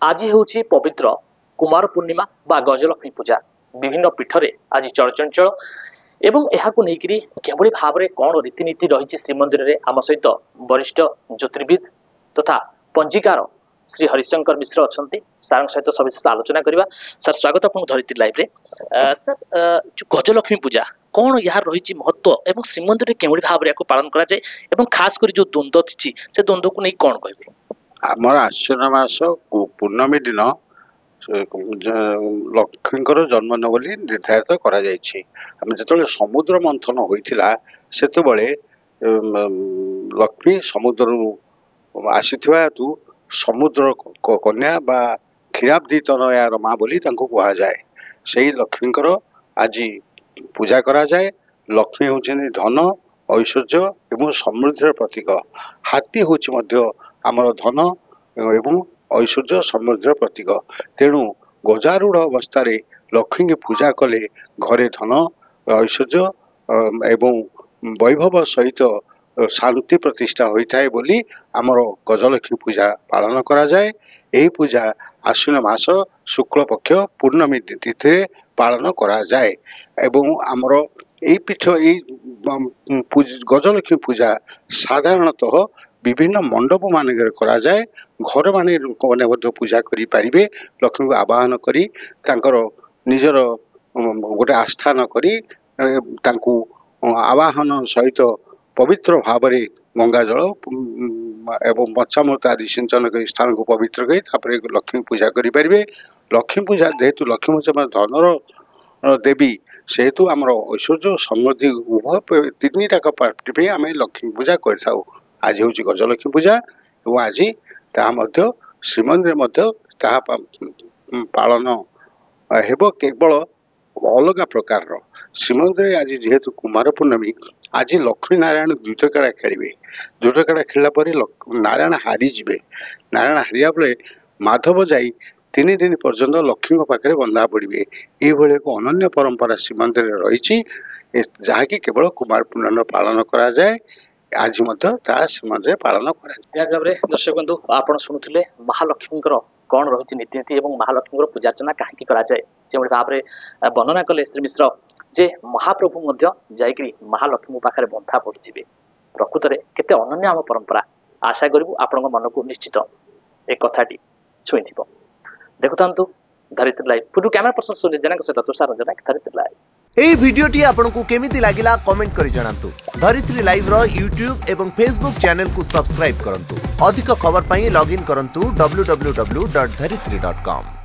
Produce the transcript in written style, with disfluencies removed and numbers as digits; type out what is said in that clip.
आज हूँ पवित्र कुमार पूर्णिमा बा गजलक्ष्मी पूजा विभिन्न पीठरे आज चलचंचल एवं यहाँ नहीं किभली भाव में कौन रीतिनीति रही श्रीमंदिर में आम सहित वरिष्ठ ज्योतिर्विद तथा पंजिकार श्री हरिशंकर मिश्र अच्छा सार सहित सविशेष आलोचना करवा। सर स्वागत आपको धरित्री लाइव रे। सर जो गजलक्ष्मी पूजा कौन यार रही महत्व एवं श्रीमंदिर में केवली भाव में पालन करा खास कर जो द्वंद्व थी से द्वंद्व को नहीं कौन कहे आमर आश्विन मास पूर्णमी दिन लक्ष्मींकर जन्मदिन बोली निर्धारित करा जायछि। आम जो समुद्र मंथन होइथिला सेतबेले लक्ष्मी समुद्र आसीथिबा हेतु समुद्र कन्या बा क्षीराब्दी तनयार माँ बोली तांको कहा जाए। सेही लक्ष्मींकर आज पूजा करा जाए। लक्ष्मी होउछिन धन ऐश्वर्य एवं समृद्धिर प्रतीक। हाथी होउछि मध्य आमर धन एवं ऐश्वर्य समृद्धिर प्रतीक। तेणु गजारूढ़ अवस्था लक्ष्मी की पूजा कले घरे धन ऐश्वर्य एवं वैभव सहित शांति प्रतिष्ठा होता है बोली आमर गजलक्ष्मी पूजा पालन करा जाए। यही पूजा आश्विन मास शुक्ल पक्ष पूर्णमी तिथि पालन करा जाए एवं आमर यही पीठ गजलक्ष्मी पूजा साधारणतः विभिन्न मंडप मान करा जाए। घर मान लोक मैंने पूजा करि पारिबे। लक्ष्मी को आवाहन करी तांकर निजर गोटे आस्था न करी तांकु आवाहन सहित पवित्र भाव में गंगा जल एवं पंचामृत आदि सिंचन कर स्थान को पवित्र कर लक्ष्मी पूजा करें। लक्ष्मी पूजा जेहेतु लक्ष्मी पूजा धनर देवी सेहेतु आम ऐश्वर्य समृद्धि उभय तीन टाक पार्टी आम लक्ष्मी पूजा कर। आज हूँ गजलक्ष्मी पूजा और आज ता श्रीमंदिर पालन हेब केवल अलग प्रकार श्रीमंदिर आज जेहेतु कुमार पूर्णमी आज लक्ष्मी नारायण द्वितकाड़ा खेलिए। द्वितकाड़ा खेलला नारायण हारीजे। नारायण हारिया बेले माधव जाई 3 दिन पर्यंत लक्ष्मी पाखे बंधा पड़े। ये एक अनन्य परंपरा श्रीमंदिर रही जहाँकि केवल कुमार पूर्णिमा पालन करा जाए। आज श्रीमंदिर पालन कर। दर्शक बंधु आप शुणुले महालक्ष्मी कौन रही नीति एवं महालक्ष्मी पूजार्चना कहीं कराए जो भाव में वर्णना कले श्री मिश्र जे महाप्रभु जाकि महालक्ष्मी पाखे बंधा पड़े। प्रकृत में केते अनन्य आम परंपरा। आशा करूँ आपण मन को निश्चित एक कथाटी छुई थी। देखुता धरित्री लाइव पूर्व कैमरा पर्सन सुनिर्जना सहित तुषार रंजना धरित्री लाइव। एई भिडियोटी आपनकु केमिति लागिला कमेंट करि जणांतु। धरित्री लाइव रो यूट्यूब एवं फेसबुक चैनल को सब्सक्राइब करंतु। अधिक खबर पई लॉगिन करंतु www.dharitri.com।